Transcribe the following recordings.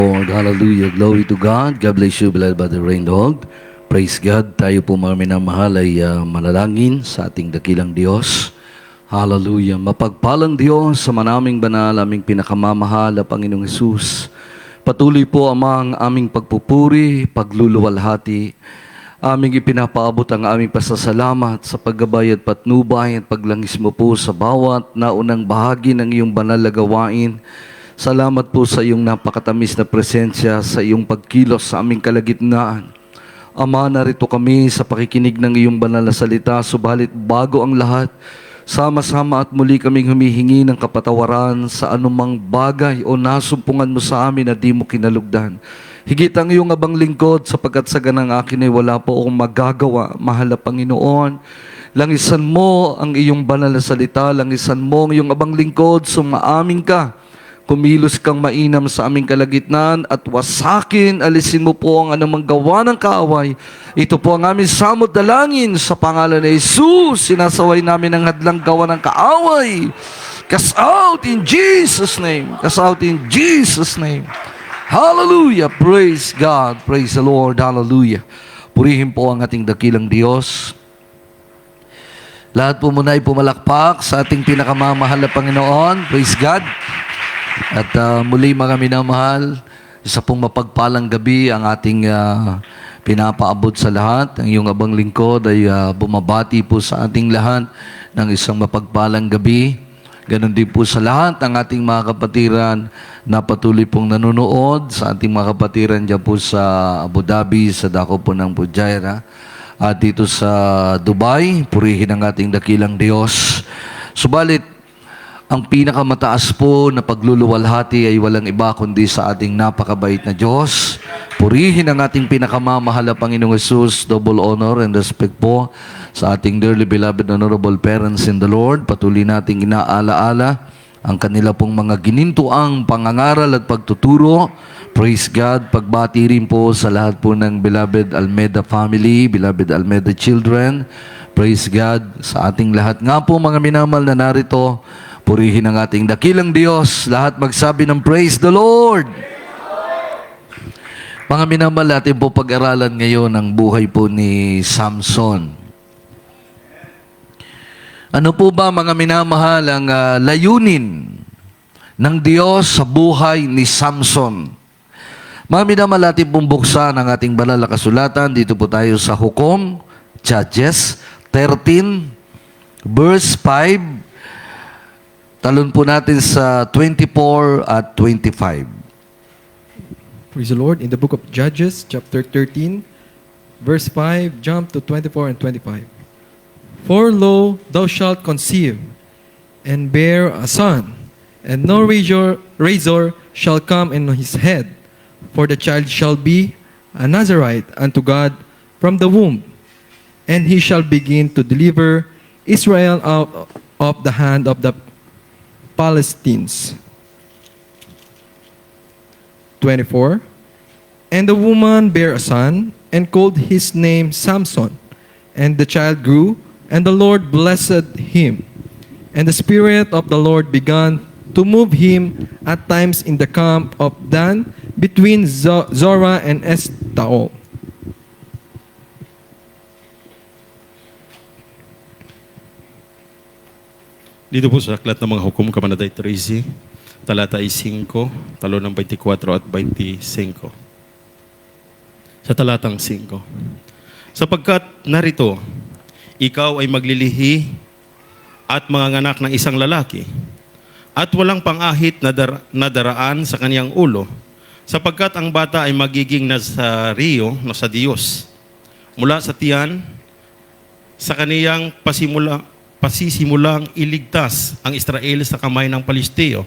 Lord, hallelujah, glory to God. God bless you, beloved Brother Reynold. Praise God. Tayo po mga minamahal ay manalangin sa ating dakilang Diyos. Hallelujah. Mapagpalang Diyos sa manaming banal, aming pinakamamahal na Panginoong Hesus. Patuloy po amang aming pagpupuri, pagluluwalhati, aming ipinapaabot ang aming pasasalamat sa paggabay at patnubay at paglangis mo po sa bawat naunang bahagi ng iyong banal na gawain. Salamat po sa iyong napakatamis na presensya, sa iyong pagkilos sa aming kalagitnaan. Ama, narito kami sa pakikinig ng iyong banal na salita, subalit bago ang lahat, sama-sama at muli kaming humihingi ng kapatawaran sa anumang bagay o nasumpungan mo sa amin na di mo kinalugdan. Higit ang iyong abang lingkod, sapagkat sa ganang akin ay wala po akong magagawa, mahal na Panginoon. Langisan mo ang iyong banal na salita, langisan mo ang iyong abang lingkod, sumaamin ka. Kumilos kang mainam sa aming kalagitnaan at wasakin, alisin mo po ang anumang gawa ng kaaway. Ito po ang aming samot dalangin sa pangalan ni Jesus. Sinasaway namin ang hadlang gawa ng kaaway. Cast out in Jesus' name. Cast out in Jesus' name. Hallelujah. Praise God. Praise the Lord. Hallelujah. Purihin po ang ating dakilang Diyos. Lahat po muna ay pumalakpak sa ating pinakamamahal na Panginoon. Praise God. At muli mga minamahal, isa pong mapagpalang gabi ang ating pinapaabot sa lahat. Ang iyong abang lingkod ay bumabati po sa ating lahat ng isang mapagpalang gabi. Ganon din po sa lahat ng ating mga kapatiran na patuloy pong nanonood, sa ating mga kapatiran dyan po sa Abu Dhabi, sa dako po ng Fujairah, at dito sa Dubai. Purihin ang ating dakilang Diyos. Subalit, ang pinakamataas po na pagluluwalhati ay walang iba kundi sa ating napakabait na Diyos. Purihin ang ating pinakamamahal na Panginoong Hesus. Double honor and respect po sa ating dearly beloved honorable parents in the Lord. Patuloy nating inaalaala ang kanila pong mga ginintuang pangangaral at pagtuturo. Praise God. Pagbati rin po sa lahat po ng beloved Almeida family, beloved Almeida children. Praise God sa ating lahat. Nga po mga minamal na narito, purihin ang ating dakilang Diyos. Lahat magsabi ng praise the Lord. Mga minamahal, natin po pag-aralan ngayon ang buhay po ni Samson. Ano po ba mga minamahal ang layunin ng Diyos sa buhay ni Samson? Mga minamahal, natin pong buksan ang ating banal na kasulatan. Dito po tayo sa Hukom, Judges 13, verse 5. Talon po natin sa 24 at 25. Praise the Lord. In the book of Judges, chapter 13, verse 5, jump to 24 and 25. For lo, thou shalt conceive, and bear a son, and no razor shall come in his head, for the child shall be a Nazarite unto God from the womb, and he shall begin to deliver Israel out of the hand of the Palestines. 24. And the woman bare a son, and called his name Samson. And the child grew, and the Lord blessed him. And the Spirit of the Lord began to move him at times in the camp of Dan, between Zorah and Estaol. Dito po sa Aklat ng mga Hukom, Kabanata 13, talata 5, talon ng 24 at 25. Sa talatang 5. Sapagkat narito, ikaw ay maglilihi at manganganak ng isang lalaki, at walang pangahit na daraan sa kaniyang ulo, sapagkat ang bata ay magiging Nazareo sa Diyos. Mula sa tiyan, sa kaniyang pasisimulang iligtas ang Israel sa kamay ng Palisteo.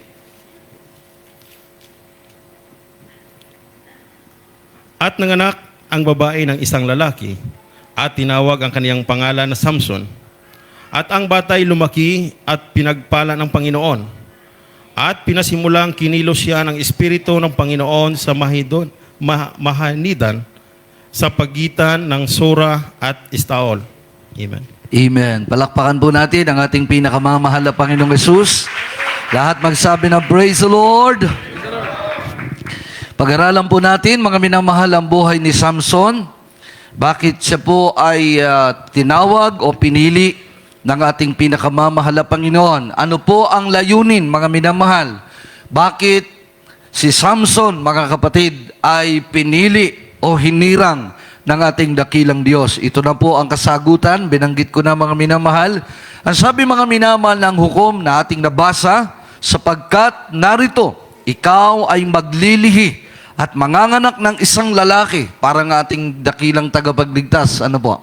At nanganak ang babae ng isang lalaki, at tinawag ang kaniyang pangalan na Samson. At ang batay lumaki at pinagpala ng Panginoon. At pinasimulang kinilos siya ng Espiritu ng Panginoon sa Mahanidan sa pagitan ng Sora at Estaol. Amen. Amen. Palakpakan po natin ang ating pinakamamahal na Panginoong Hesus. Lahat magsabi ng praise the Lord. Pag-aralan po natin, mga minamahal, ang buhay ni Samson. Bakit siya po ay tinawag o pinili ng ating pinakamamahal na Panginoon? Ano po ang layunin, mga minamahal? Bakit si Samson, mga kapatid, ay pinili o hinirang ng ating dakilang Diyos? Ito na po ang kasagutan. Binanggit ko na, mga minamahal. Ang sabi, mga minamahal, ng hukom na ating nabasa, sapagkat narito, ikaw ay maglilihi at manganganak ng isang lalaki para ng ating dakilang tagapagligtas. Ano po?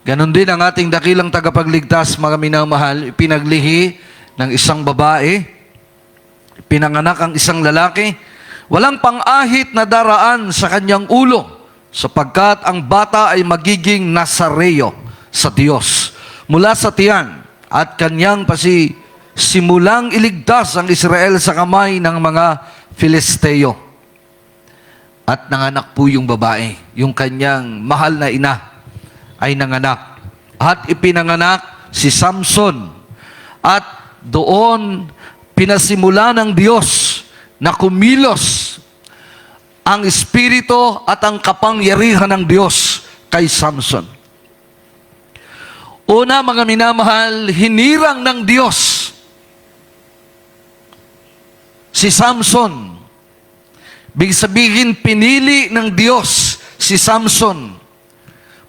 Ganon din ang ating dakilang tagapagligtas, mga minamahal, ipinaglihi ng isang babae, pinanganak ang isang lalaki, walang pang-ahit na daraan sa kanyang ulo, sapagkat ang bata ay magiging Nazareo sa Diyos mula sa tiyan, at kanyang simulang iligtas ang Israel sa kamay ng mga Filisteo. At nanganak po yung babae, yung kanyang mahal na ina ay nanganak. At ipinanganak si Samson. At doon pinasimula ng Diyos na kumilos ang espiritu at ang kapangyarihan ng Diyos kay Samson. Una, mga minamahal, hinirang ng Diyos si Samson. Big sabihin, pinili ng Diyos si Samson.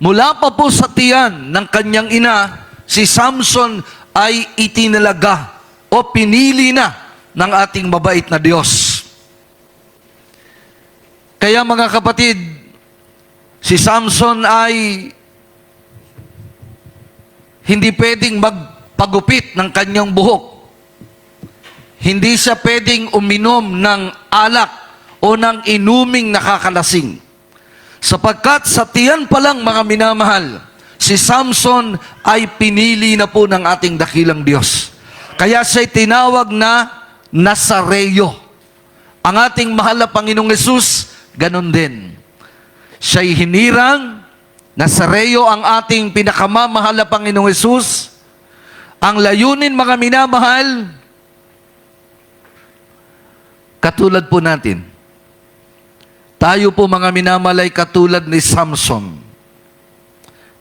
Mula pa po sa tiyan ng kanyang ina, si Samson ay itinalaga o pinili na ng ating mabait na Diyos. Kaya, mga kapatid, si Samson ay hindi pwedeng magpagupit ng kanyang buhok. Hindi siya pwedeng uminom ng alak o ng inuming nakakalasing. Sapagkat sa tiyan pa lang, mga minamahal, si Samson ay pinili na po ng ating dakilang Diyos. Kaya siya'y tinawag na Nazareo. Ang ating mahal na Panginoong Hesus, ganun din. Siya'y hinirang, Nazareo ang ating pinakamamahal na Panginoong Hesus. Ang layunin, mga minamahal, katulad po natin, tayo po, mga minamalay, katulad ni Samson.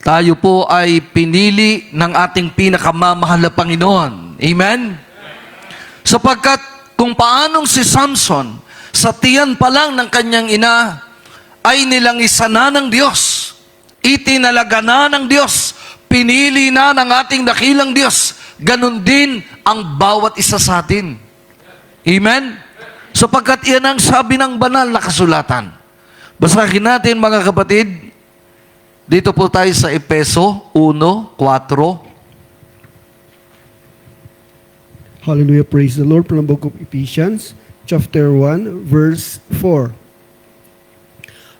Tayo po ay pinili ng ating pinakamamahal na Panginoon. Amen? Sapagkat kung paanong si Samson, sa tiyan pa lang ng kanyang ina, ay nilangisa na ng Diyos. Itinalaga na ng Diyos. Pinili na ng ating dakilang Diyos. Ganon din ang bawat isa sa atin. Amen? Sapagkat iyan ang sabi ng banal na kasulatan. Basahin natin, mga kapatid. Dito po tayo sa Efeso 1:4. Hallelujah, praise the Lord. From the book of Ephesians, chapter 1, verse 4.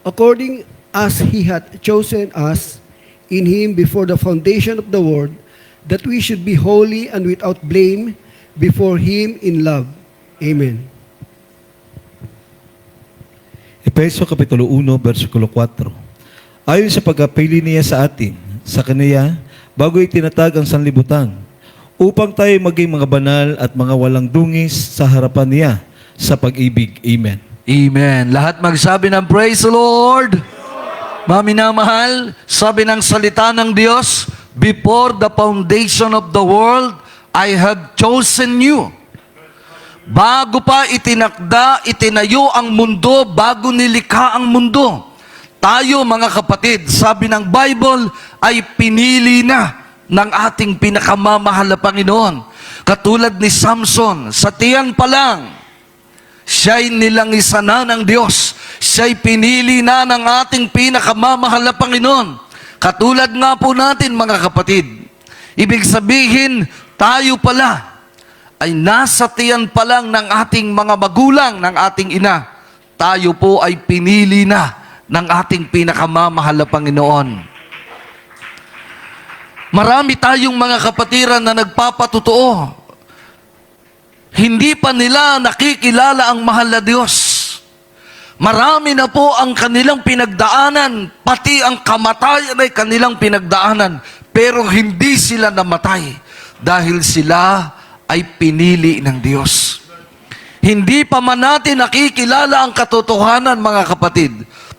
According as He hath chosen us in Him before the foundation of the world, that we should be holy and without blame before Him in love. Amen. Efeso Kapitulo 1, versikulo 4. Ayon sa pagkapili niya sa atin, sa Kaniya, bago itinatag ang sanlibutan, upang tayo maging mga banal at mga walang dungis sa harapan niya sa pag-ibig. Amen. Amen. Lahat magsabi ng praise the Lord. Mga minamahal, sabi ng salita ng Diyos, before the foundation of the world, I have chosen you. Bago pa itinakda, itinayo ang mundo, bago nilikha ang mundo, tayo, mga kapatid, sabi ng Bible, ay pinili na ng ating pinakamamahal na Panginoon. Katulad ni Samson, sa tiyan pa lang, siya'y nilangisa na ng Diyos. Siya'y pinili na ng ating pinakamamahal na Panginoon. Katulad nga po natin, mga kapatid. Ibig sabihin, tayo pala ay nasa tiyan pa lang ng ating mga magulang, ng ating ina. Tayo po ay pinili na ng ating pinakamamahal na Panginoon. Marami tayong mga kapatiran na nagpapatotoo. Hindi pa nila nakikilala ang mahal na Diyos. Marami na po ang kanilang pinagdaanan, pati ang kamatayan ay kanilang pinagdaanan, pero hindi sila namatay dahil sila ay pinili ng Diyos. Hindi pa man natin nakikilala ang katotohanan, mga kapatid,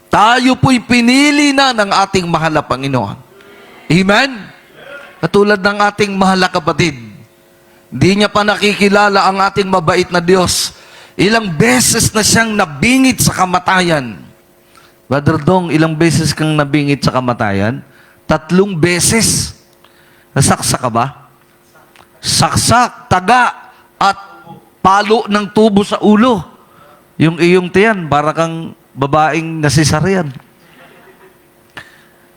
tayo po'y pinili na ng ating mahal na Panginoon. Amen? Katulad ng ating mahal na kapatid, hindi niya pa nakikilala ang ating mabait na Diyos. Ilang beses na siyang nabingit sa kamatayan. Brother Dong, ilang beses kang nabingit sa kamatayan? 3 beses. Nasaksak ka ba? Saksak, taga, at palo ng tubo sa ulo. Yung iyong tiyan, para kang babaeng nasisaryan.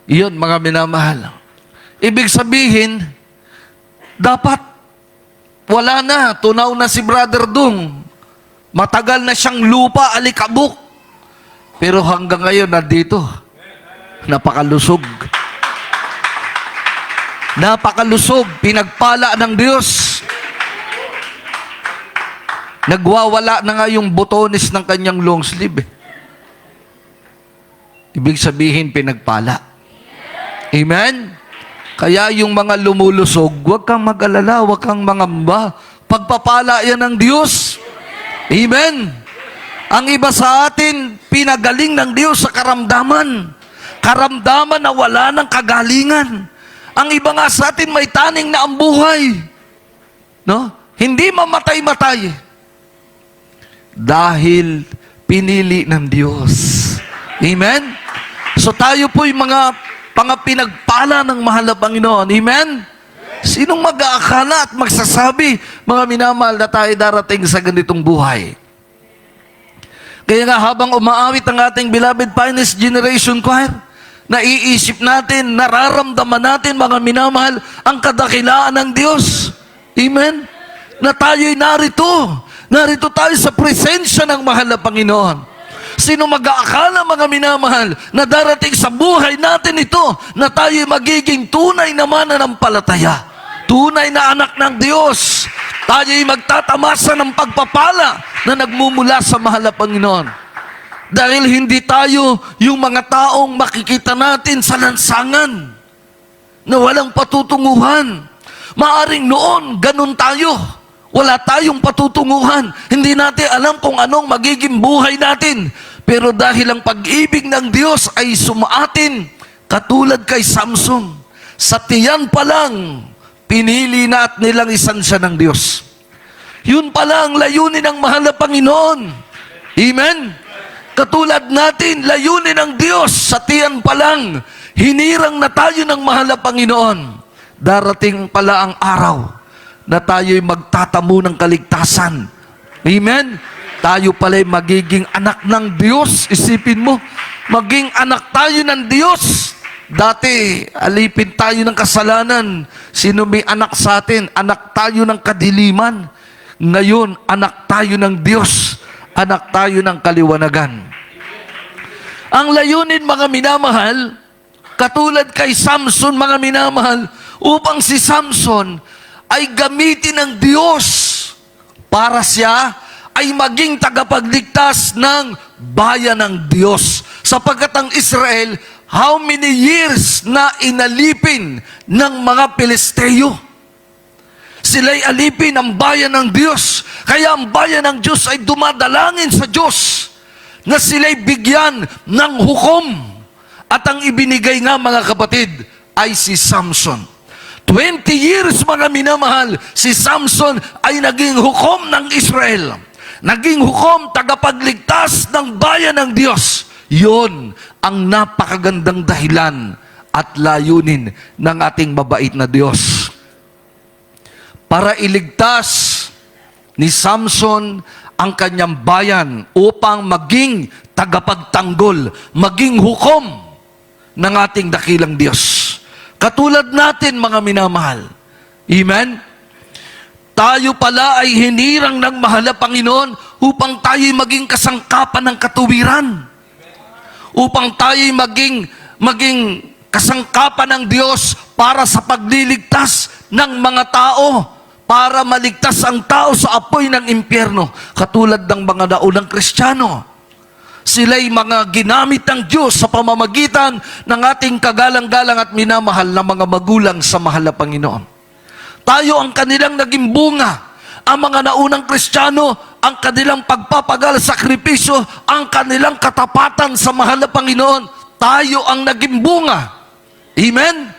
Iyon, mga minamahal. Ibig sabihin, dapat wala na, tunaw na si Brother Dong. Matagal na siyang lupa, alikabok. Pero hanggang ngayon, nandito. Napakalusog. Napakalusog, pinagpala ng Diyos. Nagwawala na nga yung botones ng kanyang long sleeve. Ibig sabihin, pinagpala. Amen? Kaya yung mga lumulusog, huwag kang mag-alala, huwag kang mangamba. Pagpapala yan ng Diyos. Amen? Ang iba sa atin, pinagaling ng Diyos sa karamdaman. Karamdaman na wala ng kagalingan. Ang iba nga sa atin, may taning na ang buhay. No? Hindi mamatay-matay. Dahil pinili ng Diyos. Amen? So tayo po'y mga pinagpala ng mahal na Panginoon. Amen? Sinong mag-aakala at magsasabi, mga minamahal, na tayo darating sa ganitong buhay? Kaya nga habang umaawit ang ating beloved Finest Generation Choir, naiisip natin, nararamdaman natin, mga minamahal, ang kadakilaan ng Diyos. Amen? Na tayo'y narito. Narito tayo sa presensya ng mahal na Panginoon. Sino mag-aakala, mga minamahal, na darating sa buhay natin ito, na tayo'y magiging tunay na mananampalataya, tunay na anak ng Diyos. Tayo'y magtatamasa ng pagpapala na nagmumula sa mahal na Panginoon. Dahil hindi tayo yung mga taong makikita natin sa lansangan na walang patutunguhan. Maaring noon, ganun tayo. Wala tayong patutunguhan. Hindi natin alam kung anong magiging buhay natin. Pero dahil ang pag-ibig ng Diyos ay sumaatin, katulad kay Samson, sa tiyan pa lang, pinili na at nilangisan siya ng Diyos. Yun pala ang layunin ng mahal na Panginoon. Amen? Katulad natin, layunin ng Diyos, sa tiyan pa lang, hinirang na tayo ng mahal na Panginoon. Darating pala ang araw na tayo'y magtatamo ng kaligtasan. Amen? Tayo pala'y magiging anak ng Diyos. Isipin mo, maging anak tayo ng Diyos. Dati, alipin tayo ng kasalanan. Sino may anak sa atin? Anak tayo ng kadiliman. Ngayon, anak tayo ng Diyos. Anak tayo ng kaliwanagan. Ang layunin, mga minamahal, katulad kay Samson, mga minamahal, upang si Samson ay gamitin ng Diyos para siya ay maging tagapagligtas ng bayan ng Diyos. Sapagkat ang Israel, how many years na inalipin ng mga Pilisteo? Sila'y alipin ang bayan ng Diyos. Kaya ang bayan ng Diyos ay dumadalangin sa Diyos na sila'y bigyan ng hukom. At ang ibinigay nga, mga kapatid, ay si Samson. 20 years, mga minamahal, si Samson ay naging hukom ng Israel. Naging hukom, tagapagligtas ng bayan ng Diyos. Yun ang napakagandang dahilan at layunin ng ating mabait na Diyos. Para iligtas ni Samson ang kanyang bayan upang maging tagapagtanggol, maging hukom ng ating dakilang Diyos. Katulad natin, mga minamahal. Amen? Tayo pala ay hinirang ng mahal na Panginoon upang tayo'y maging kasangkapan ng katuwiran. Upang tayo'y maging kasangkapan ng Diyos para sa pagliligtas ng mga tao, para maligtas ang tao sa apoy ng impyerno, katulad ng mga naunang Kristiyano. Sila'y mga ginamit ng Diyos sa pamamagitan ng ating kagalang-galang at minamahal na mga magulang sa mahal na Panginoon. Tayo ang kanilang naging bunga. Ang mga naunang Kristiyano ang kanilang pagpapagal, sakripisyo, ang kanilang katapatan sa mahal na Panginoon, tayo ang naging bunga. Amen?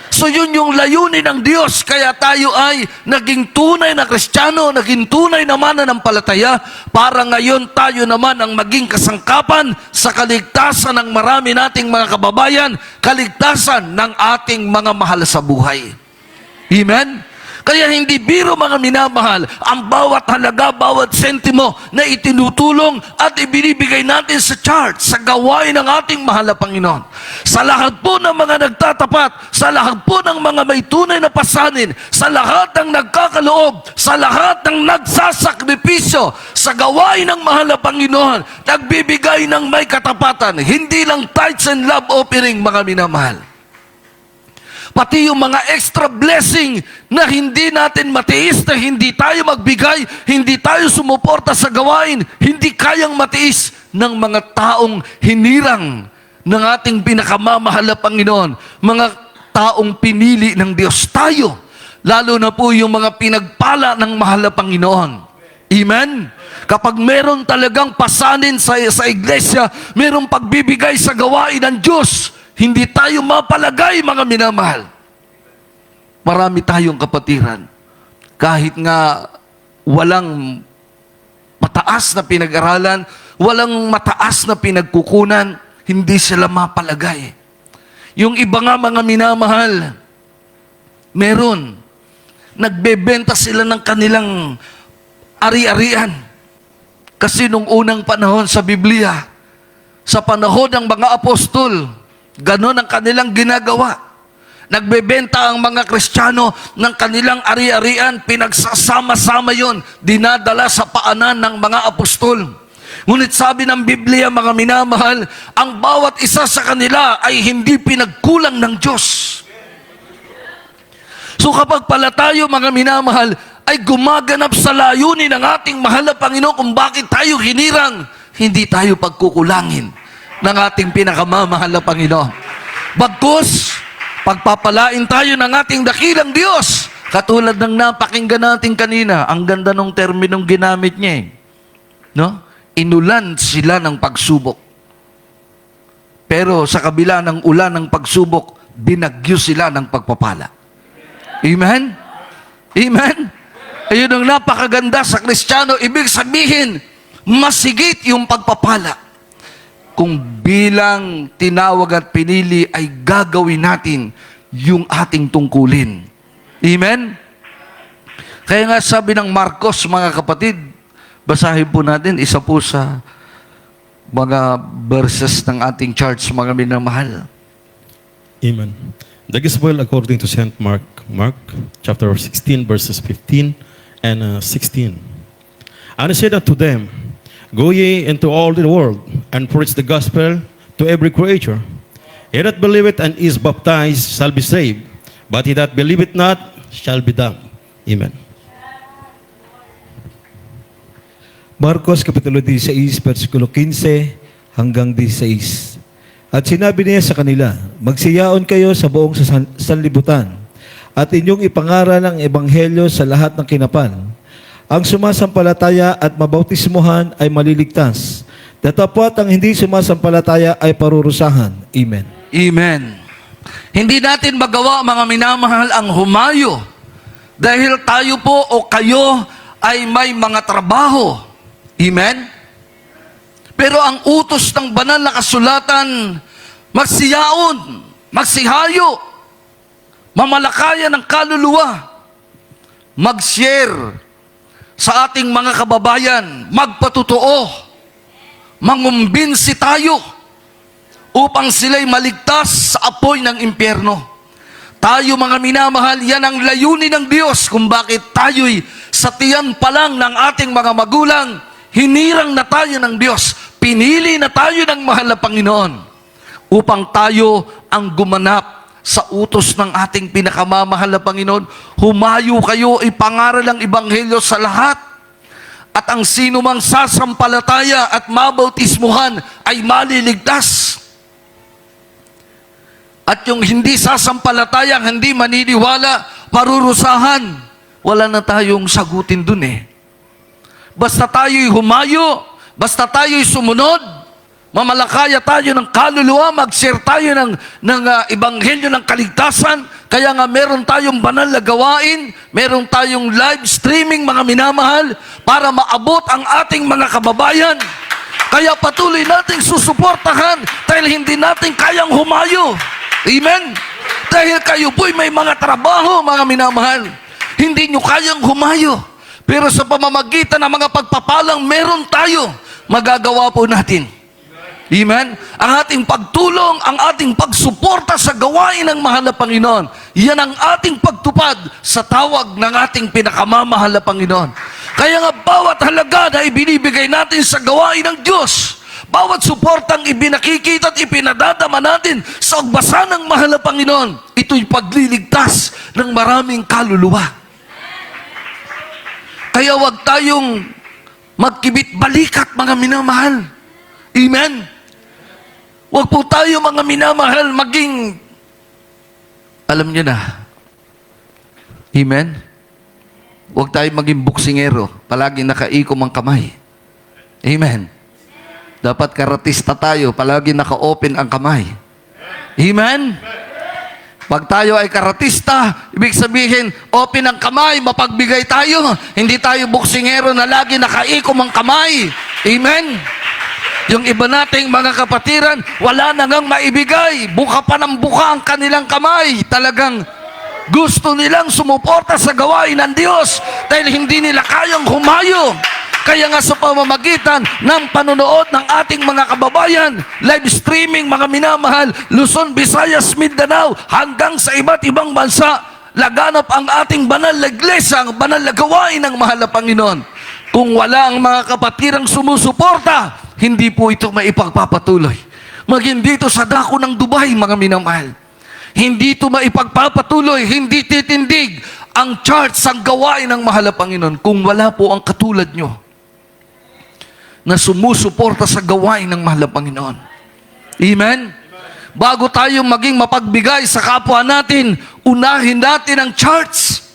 So yun yung layunin ng Diyos, kaya tayo ay naging tunay na Kristiyano, naging tunay na mananampalataya, para ngayon tayo naman ang maging kasangkapan sa kaligtasan ng marami nating mga kababayan, kaligtasan ng ating mga mahal sa buhay. Amen? Kaya hindi biro, mga minamahal, ang bawat halaga, bawat sentimo na itinutulong at ibinibigay natin sa church, sa gawain ng ating mahal na Panginoon. Sa lahat po ng mga nagtatapat, sa lahat po ng mga may tunay na pasanin, sa lahat ng nagkakaloob, sa lahat ng nagsasakripisyo, sa gawain ng mahal na Panginoon, nagbibigay ng may katapatan, hindi lang tithes and love offering, mga minamahal. Pati yung mga extra blessing na hindi natin matiis, na hindi tayo magbigay, hindi tayo sumuporta sa gawain, hindi kayang matiis ng mga taong hinirang ng ating pinakamamahal na Panginoon, mga taong pinili ng Diyos. Tayo, lalo na po yung mga pinagpala ng mahal na Panginoon. Amen? Kapag meron talagang pasanin sa iglesia, merong pagbibigay sa gawain ng Diyos, hindi tayo mapalagay, mga minamahal. Marami tayong kapatiran. Kahit nga walang mataas na pinag-aralan, walang mataas na pinagkukunan, hindi sila mapalagay. Yung iba nga, mga minamahal, meron. Nagbebenta sila ng kanilang ari-arian. Kasi nung unang panahon sa Biblia, sa panahon ng mga apostol, ganon ang kanilang ginagawa. Nagbebenta ang mga Kristiyano ng kanilang ari-arian, pinagsasama-sama yon, dinadala sa paanan ng mga apostol. Ngunit sabi ng Biblia, mga minamahal, ang bawat isa sa kanila ay hindi pinagkulang ng Diyos. So kapag pala tayo, mga minamahal, ay gumaganap sa layunin ng ating mahal na Panginoon kung bakit tayo hinirang, hindi tayo pagkukulangin ng ating pinakamamahal na Panginoon. Bagkus, pagpapalain tayo ng ating dakilang Diyos. Katulad ng napakinggan natin kanina, ang ganda ng terminong ginamit niya. No? Inulan sila ng pagsubok. Pero sa kabila ng ulan ng pagsubok, binagyo sila ng pagpapala. Amen? Amen? Ayun ang napakaganda sa Kristiyano. Ibig sabihin, masigit yung pagpapala. Kung bilang tinawag at pinili ay gagawin natin yung ating tungkulin. Amen? Kaya nga sabi ng Marcos, mga kapatid, basahin po natin, isa po sa mga verses ng ating church, mga minamahal. Amen. The Gospel according to St. Mark, chapter 16, verses 15 and 16. And he said unto them, Go ye into all the world, and preach the gospel to every creature. He that believeth and is baptized shall be saved, but he that believeth not shall be damned. Amen. Marcos Kapitulo 16, versikulo 15 hanggang 16. At sinabi niya sa kanila, Magsiyaon kayo sa buong sanlibutan, at inyong ipangaral ang ebanghelyo sa lahat ng kinapan. Ang sumasampalataya at mabautismuhan ay maliligtas. Datapwat ang hindi sumasampalataya ay parurusahan. Amen. Amen. Hindi natin magawa, mga minamahal, ang humayo. Dahil tayo po o kayo ay may mga trabaho. Amen? Pero ang utos ng banal na kasulatan, magsiyaon, magsihayo, mamalakayan ng kaluluwa, mag-share sa ating mga kababayan, magpatotoo, mangumbinsi tayo upang sila'y maligtas sa apoy ng impyerno. Tayo, mga minamahal, yan ang layunin ng Diyos kung bakit tayo'y sa tiyan pa lang ng ating mga magulang, hinirang na tayo ng Diyos, pinili na tayo ng mahal na Panginoon upang tayo ang gumanap sa utos ng ating pinakamamahal na Panginoon. Humayo kayo, ipangaral ang ebanghelyo sa lahat. At ang sino mang sasampalataya at mabautismuhan ay maliligtas. At yung hindi sasampalataya, hindi maniniwala, parurusahan. Wala na tayong sagutin dun eh. basta tayo'y humayo, basta tayo'y sumunod, mamalakaya tayo ng kaluluwa, mag-share tayo ng ebanghelyo ng kaligtasan. Kaya nga meron tayong banal na gawain, meron tayong live streaming, mga minamahal, para maabot ang ating mga kababayan. Kaya patuloy nating susuportahan dahil hindi natin kayang humayo. Amen? Dahil kayo po'y may mga trabaho, mga minamahal. Hindi nyo kayang humayo. Pero sa pamamagitan ng mga pagpapalang meron tayo, magagawa po natin. Amen? Ang ating pagtulong, ang ating pagsuporta sa gawain ng mahal na Panginoon, yan ang ating pagtupad sa tawag ng ating pinakamamahal na Panginoon. Kaya nga bawat halaga na ibinibigay natin sa gawain ng Diyos, bawat suportang ibinakikita at ipinadadama natin sa ugbasa ng mahal na Panginoon, ito'y pagliligtas ng maraming kaluluwa. Kaya huwag tayong magkibit balikat, mga minamahal. Amen? Huwag po tayo, mga minamahal, maging, alam nyo na, amen? Huwag tayo maging buksingero, palagi nakaikom ang kamay. Amen? Dapat karatista tayo, palagi naka-open ang kamay. Amen? Pag tayo ay karatista, ibig sabihin, open ang kamay, mapagbigay tayo. Hindi tayo buksingero na lagi nakaikom ang kamay. Amen? Yung iba nating mga kapatiran, wala na ngang maibigay. Buka pa ng buka ang kanilang kamay. Talagang gusto nilang sumuporta sa gawain ng Diyos dahil hindi nila kayang humayo. Kaya nga sa pamamagitan ng panonood ng ating mga kababayan, live streaming, mga minamahal, Luzon, Visayas, Mindanao, hanggang sa iba't ibang bansa, laganap ang ating banal na iglesia, ang banal na gawain ng mahal na Panginoon. Kung wala ang mga kapatirang sumusuporta, hindi po ito maipagpapatuloy. Maging dito sa dako ng Dubai, mga minamahal. Hindi ito maipagpapatuloy, hindi titindig ang charts, ang gawain ng mahal na Panginoon kung wala po ang katulad nyo na sumusuporta sa gawain ng mahal na Panginoon. Amen? Bago tayo maging mapagbigay sa kapwa natin, unahin natin ang charts.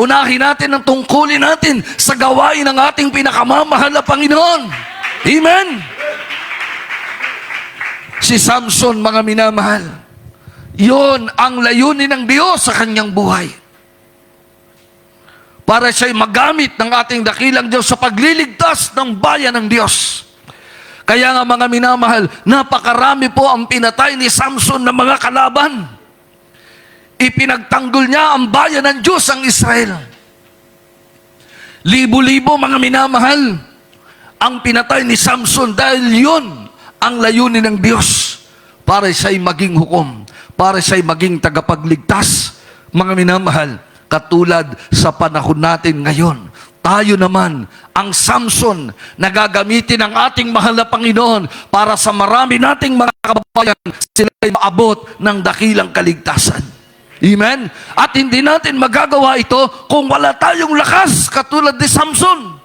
Unahin natin ang tungkulin natin sa gawain ng ating pinakamamahal na Panginoon. Amen? Si Samson, mga minamahal, yon ang layunin ng Diyos sa kanyang buhay. Para siya'y magamit ng ating dakilang Diyos sa pagliligtas ng bayan ng Diyos. Kaya nga, mga minamahal, napakarami po ang pinatay ni Samson na mga kalaban. Ipinagtanggol niya ang bayan ng Diyos, ang Israel. Libo-libo, mga minamahal, ang pinatay ni Samson dahil yun ang layunin ng Diyos para siya'y maging hukom, para siya'y maging tagapagligtas. Mga minamahal, katulad sa panahon natin ngayon, tayo naman ang Samson na gagamitin ng ating mahal na Panginoon para sa marami nating mga kababayan sila'y maabot ng dakilang kaligtasan. Amen? At hindi natin magagawa ito kung wala tayong lakas katulad ni Samson.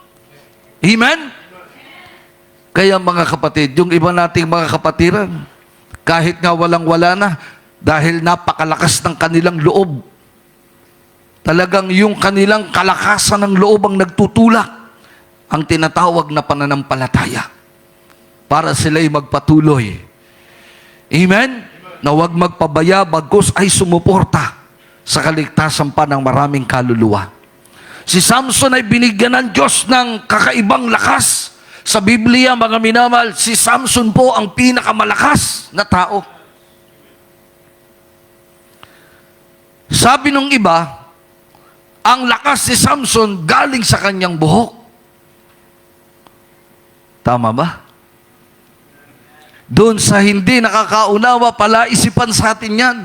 Amen? Kaya mga kapatid, yung iba nating mga kapatiran, kahit nga walang-wala na, dahil napakalakas ng kanilang loob, talagang yung kanilang kalakasan ng loob ang nagtutulak, ang tinatawag na pananampalataya, para sila'y magpatuloy. Amen? Na huwag magpabaya, bagkus ay sumuporta sa kaligtasan pa ng maraming kaluluwa. Si Samson ay binigyan ng Diyos ng kakaibang lakas. Sa Biblia, mga minamahal, si Samson po ang pinakamalakas na tao. Sabi nung iba, ang lakas ni Samson galing sa kanyang buhok. Tama ba? Doon sa hindi nakakaunawa, palaisipan sa atin yan.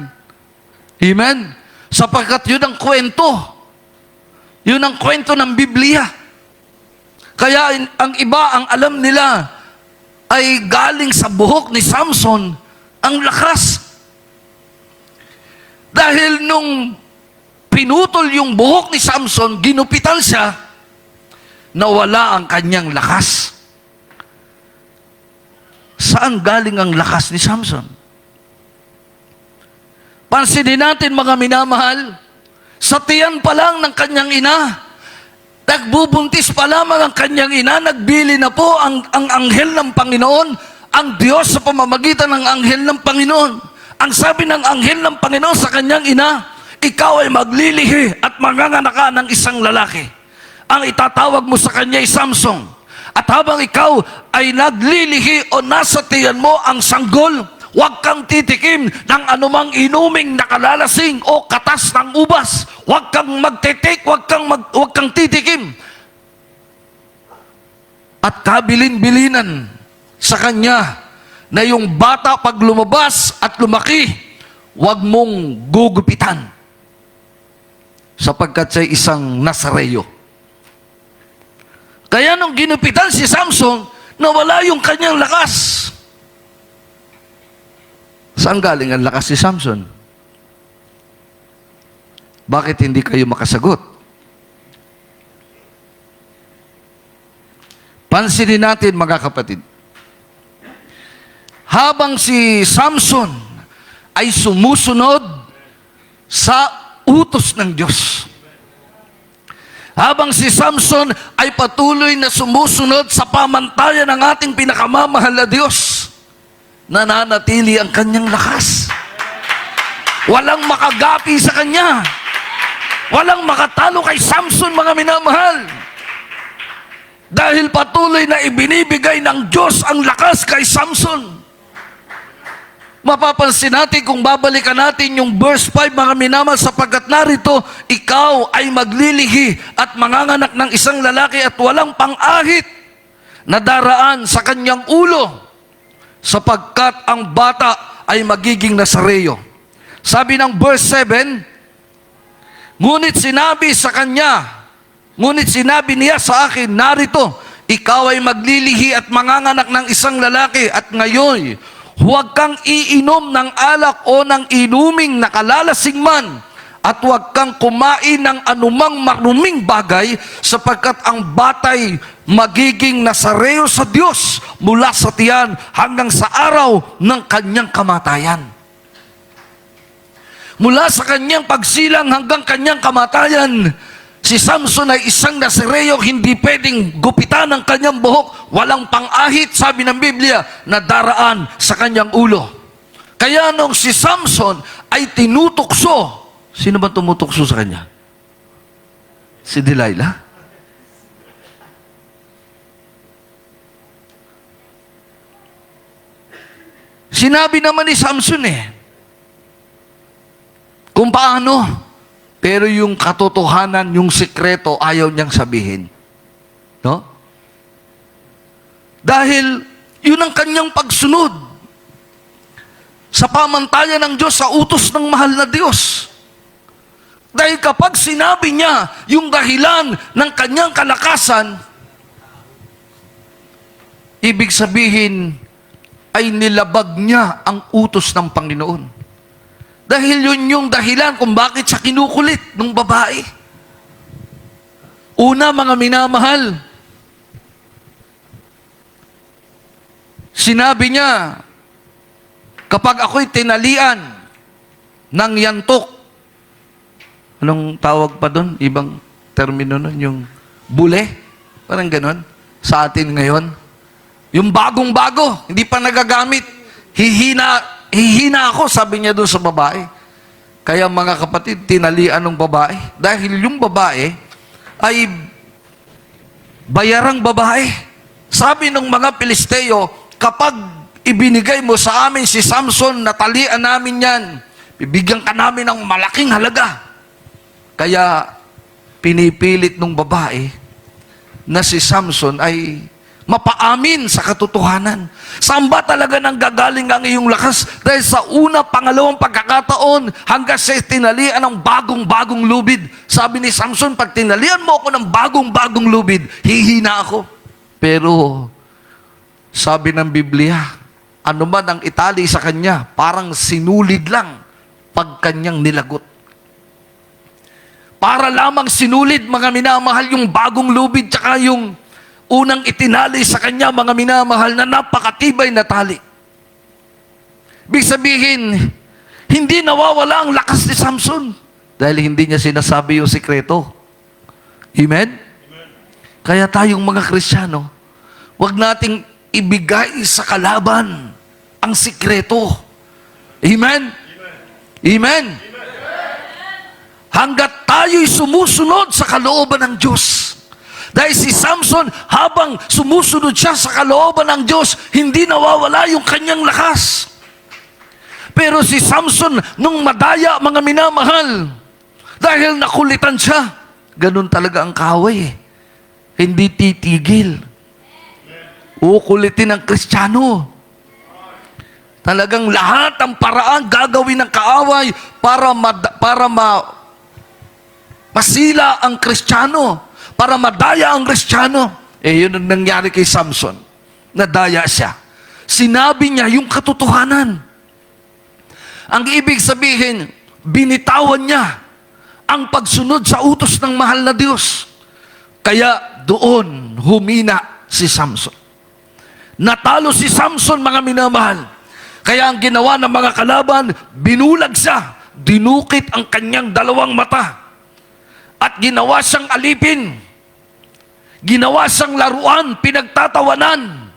Amen? Sapagkat yun ang kwento. Yun ang kwento ng Biblia. Kaya ang iba, ang alam nila, ay galing sa buhok ni Samson, ang lakas. Dahil nung pinutol yung buhok ni Samson, ginupitan siya, nawala ang kanyang lakas. Saan galing ang lakas ni Samson? Pansinin natin, mga minamahal, sa tiyan pa lang ng kanyang ina, Nagbubuntis pa lamang ang kanyang ina, nagbili na po ang anghel ng Panginoon, ang Diyos sa pamamagitan ng anghel ng Panginoon. Ang sabi ng anghel ng Panginoon sa kanyang ina, ikaw ay maglilihi at manganganak ka ng isang lalaki. Ang itatawag mo sa kanya ay Samson. At habang ikaw ay naglilihi o nasa tiyan mo ang sanggol, huwag kang titikim ng anumang inuming nakalalasing o katas ng ubas. Huwag kang magtitik, huwag kang titikim. At kabilin-bilinan sa kanya na yung bata pag lumabas at lumaki, huwag mong gugupitan. Sapagkat siya isang Nazareo. Kaya nung ginupitan si Samson, nawala yung kanyang lakas. Saan galing ang lakas ni Samson? Bakit hindi kayo makasagot? Pansinin natin mga kapatid. Habang si Samson ay sumusunod sa utos ng Diyos. Habang si Samson ay patuloy na sumusunod sa pamantayan ng ating pinakamamahal na Diyos, nananatili ang kanyang lakas. Walang makagapi sa kanya. Walang makatalo kay Samson, mga minamahal. Dahil patuloy na ibinibigay ng Diyos ang lakas kay Samson. Mapapansin natin kung babalikan natin yung verse 5, mga minamahal, sapagkat narito, ikaw ay maglilihi at manganganak ng isang lalaki at walang pang-ahit na daraan sa kanyang ulo, sapagkat ang bata ay magiging Nazareo. Sabi ng verse 7, ngunit sinabi niya sa akin, narito, ikaw ay maglilihi at manganganak ng isang lalaki at ngayon, huwag kang iinom ng alak o ng inuming nakalalasing man at huwag kang kumain ng anumang maruming bagay sapagkat ang batay magiging Nazareo sa Diyos mula sa tiyan hanggang sa araw ng kanyang kamatayan. Mula sa kanyang pagsilang hanggang kanyang kamatayan, si Samson ay isang Nazareo, hindi pwedeng gupitan ang kanyang buhok, walang pang-ahit, sabi ng Biblia, na daraan sa kanyang ulo. Kaya nung si Samson ay tinutukso, sino ba tumutukso sa kanya? Si Delilah? Sinabi naman ni Samson kung paano, pero yung katotohanan, yung sikreto, ayaw niyang sabihin. No? Dahil yun ang kanyang pagsunod sa pamantayan ng Diyos, sa utos ng mahal na Diyos. Dahil kapag sinabi niya yung dahilan ng kanyang kalakasan, ibig sabihin ay nilabag niya ang utos ng Panginoon. Dahil yun yung dahilan kung bakit siya kinukulit ng babae. Una, mga minamahal, sinabi niya, kapag ako'y tinalian ng yantok, anong tawag pa doon? Ibang termino nun, yung bule? Parang ganon. Sa atin ngayon. Yung bagong-bago, hindi pa nagagamit. Hihina ako, sabi niya doon sa babae. Kaya mga kapatid, tinalian ng babae. Dahil yung babae ay bayarang babae. Sabi ng mga Pilisteo, kapag ibinigay mo sa amin si Samson, natalian namin yan, bibigyan ka namin ng malaking halaga. Kaya pinipilit ng babae na si Samson ay mapaamin sa katotohanan. Saan ba talaga nang gagaling ang iyong lakas? Dahil sa una, pangalawang pagkakataon, hanggang sa tinalian ng bagong-bagong lubid. Sabi ni Samson, pag tinalian mo ako ng bagong-bagong lubid, hihina ako. Pero, sabi ng Biblia, ano man ang itali sa kanya, parang sinulid lang pag kanyang nilagot. Para lamang sinulid, mga minamahal, yung bagong lubid, tsaka yung unang itinali sa kanya, mga minamahal, na napakatibay na tali. Ibig sabihin, hindi nawawala ang lakas ni Samson dahil hindi niya sinasabi yung sikreto. Amen? Kaya tayong mga Kristiyano, huwag nating ibigay sa kalaban ang sikreto. Amen? Amen? Hanggat tayo'y sumusunod sa kalooban ng Diyos. Dahil si Samson, habang sumusunod siya sa kalooban ng Diyos, hindi nawawala yung kanyang lakas. Pero si Samson, nung madaya, mga minamahal, dahil nakulitan siya, ganun talaga ang kaaway. Hindi titigil. Ukulitin ng Kristiyano. Talagang lahat ang paraan gagawin ng kaaway para masila ang Kristiyano, para madaya ang Kristiyano. Yun ang nangyari kay Samson. Nadaya siya. Sinabi niya yung katotohanan. Ang ibig sabihin, binitawan niya ang pagsunod sa utos ng mahal na Diyos. Kaya doon humina si Samson. Natalo si Samson, mga minamahal. Kaya ang ginawa ng mga kalaban, binulag siya, dinukit ang kanyang dalawang mata, at ginawa siyang alipin, ginawa siyang laruan, pinagtatawanan,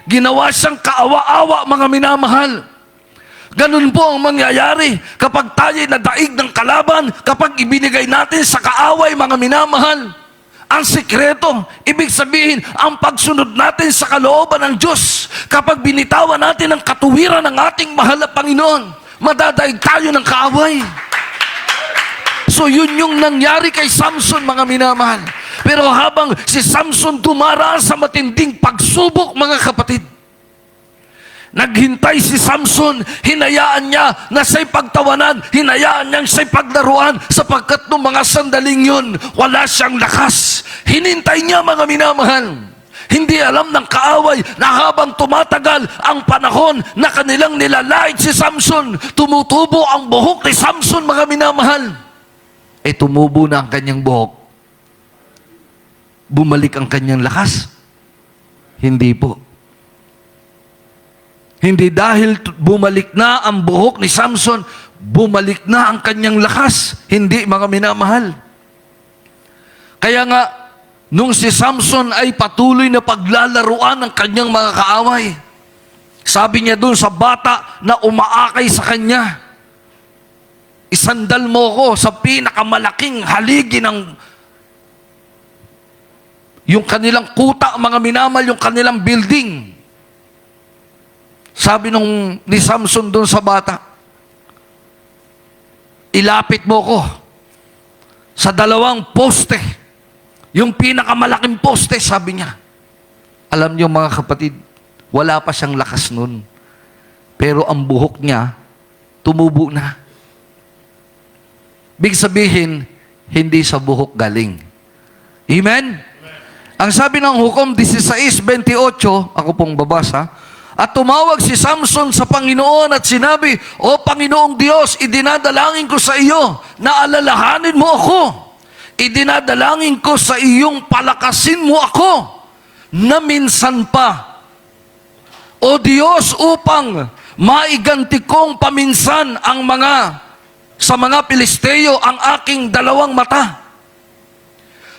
ginawa siyang kaawa-awa, mga minamahal. Ganun po ang mangyayari kapag tayo'y nadaig ng kalaban, kapag ibinigay natin sa kaaway, mga minamahal, ang sikreto. Ibig sabihin, ang pagsunod natin sa kalooban ng Diyos, kapag binitawan natin ang katuwiran ng ating mahal na Panginoon, madadaig tayo ng kaaway. So yun yung nangyari kay Samson, mga minamahal. Pero habang si Samson dumaraan sa matinding pagsubok, mga kapatid, naghintay si Samson, hinayaan niya na siya'y pagtawanan, hinayaan niyang siya'y paglaruan, sapagkat nung mga sandaling yun, wala siyang lakas. Hinintay niya, mga minamahal. Hindi alam ng kaaway na habang tumatagal ang panahon na kanilang nilalait si Samson, tumutubo ang buhok ni Samson, mga minamahal. Tumubo na ang kanyang buhok. Bumalik ang kanyang lakas? Hindi po. Hindi dahil bumalik na ang buhok ni Samson, bumalik na ang kanyang lakas. Hindi, mga minamahal. Kaya nga, nung si Samson ay patuloy na paglalaruan ng kanyang mga kaaway, sabi niya doon sa bata na umaakay sa kanya, isandal mo ko sa pinakamalaking haligi ng yung kanilang kuta, mga minamal, yung kanilang building. Sabi ni Samson doon sa bata, ilapit mo ko sa dalawang poste, yung pinakamalaking poste, sabi niya. Alam niyo, mga kapatid, wala pa siyang lakas nun. Pero ang buhok niya, tumubo na. Big sabihin, hindi sa buhok galing. Amen? Ang sabi ng Hukom 16:28, ako pong babasa, at tumawag si Samson sa Panginoon at sinabi, O Panginoong Diyos, idinadalangin ko sa iyo na alalahanin mo ako. Idinadalangin ko sa iyong palakasin mo ako na minsan pa. O Diyos, upang maiganti kong paminsan sa mga Pilisteo ang aking dalawang mata.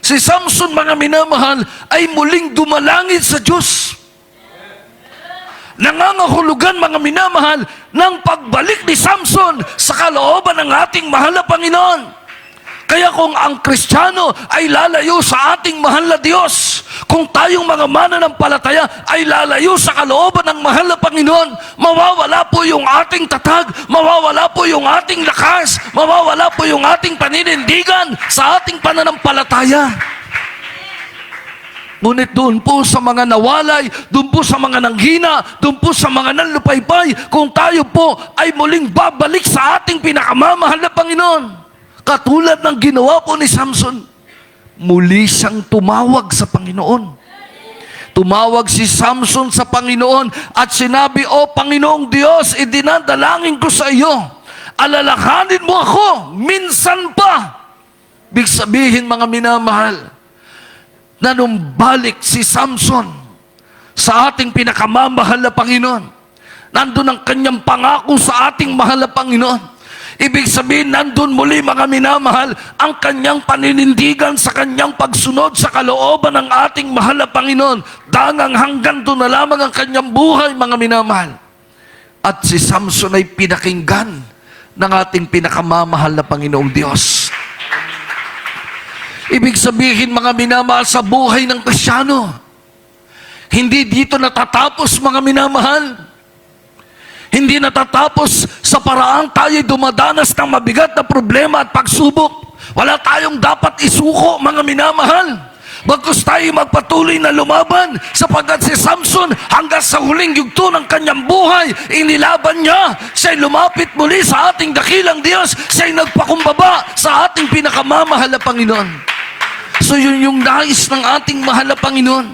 Si Samson, mga minamahal, ay muling dumalangin sa Diyos. Nangangahulugan, mga minamahal, ng pagbalik ni Samson sa kalooban ng ating mahal na Panginoon. Kaya kung ang Kristiyano ay lalayo sa ating mahal na Diyos, kung tayong mga mananampalataya ay lalayo sa kalooban ng mahal na Panginoon, mawawala po yung ating tatag, mawawala po yung ating lakas, mawawala po yung ating paninindigan sa ating pananampalataya. Ngunit doon po sa mga nawalay, doon po sa mga nanghina, doon po sa mga nanlupaypay, kung tayo po ay muling babalik sa ating pinakamamahal na Panginoon, katulad ng ginawa po ni Samson, muli siyang tumawag sa Panginoon. Tumawag si Samson sa Panginoon at sinabi, O Panginoong Diyos, idinadalangin ko sa iyo, alalahanin mo ako, minsan pa. Big sabihin, mga minamahal, na nung balik si Samson sa ating pinakamamahal na Panginoon, nandun ang kanyang pangako sa ating mahal na Panginoon. Ibig sabihin, nandun muli mga minamahal, ang kanyang paninindigan sa kanyang pagsunod sa kalooban ng ating mahal na Panginoon. Dangang hanggang doon na lamang ang kanyang buhay, mga minamahal. At si Samson ay pinakinggan ng ating pinakamamahal na Panginoong Diyos. Ibig sabihin, mga minamahal, sa buhay ng Kristyano, hindi dito natatapos, mga minamahal. Hindi natatapos sa paraang tayo'y dumadanas ng mabigat na problema at pagsubok. Wala tayong dapat isuko, mga minamahal. Bagkus tayo magpatuloy na lumaban, sapagkat si Samson hanggang sa huling yugto ng kanyang buhay, inilaban niya. Siya'y lumapit muli sa ating dakilang Diyos. Siya'y nagpakumbaba sa ating pinakamamahal na Panginoon. So yun yung nais ng ating mahal na Panginoon.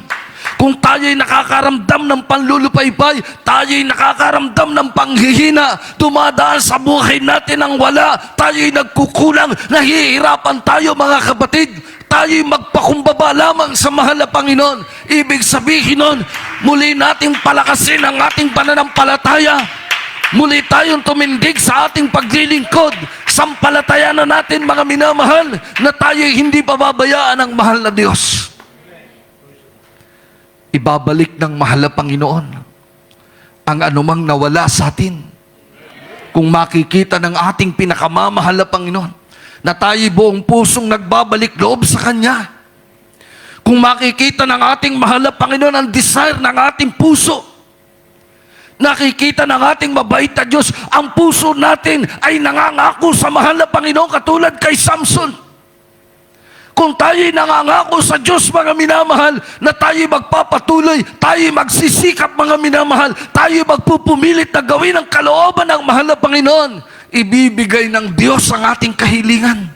Kung tayo'y nakakaramdam ng panlulupaypay, tayo'y nakakaramdam ng panghihina, dumadaan sa buhay natin ang wala, tayo'y nagkukulang, nahihirapan tayo, mga kapatid, tayo'y magpakumbaba lamang sa mahal na Panginoon. Ibig sabihin nun, muli nating palakasin ang ating pananampalataya. Muli tayong tumindig sa ating paglilingkod. Sampalatayanan natin, mga minamahal, na tayo'y hindi pababayaan ng mahal na Diyos. Ibabalik ng mahal na Panginoon ang anumang nawala sa atin. Kung makikita ng ating pinakamamahal na Panginoon na tayo'y buong pusong nagbabalik loob sa Kanya. Kung makikita ng ating mahal na Panginoon ang desire ng ating puso, nakikita ng ating mabait na Diyos, ang puso natin ay nangangako sa mahal na Panginoon katulad kay Samson. Kung tayo'y nangangako sa Diyos, mga minamahal, na tayo'y magpapatuloy, tayo'y magsisikap, mga minamahal, tayo'y magpupumilit na gawin ang kalooban ng mahal na Panginoon, ibibigay ng Diyos ang ating kahilingan.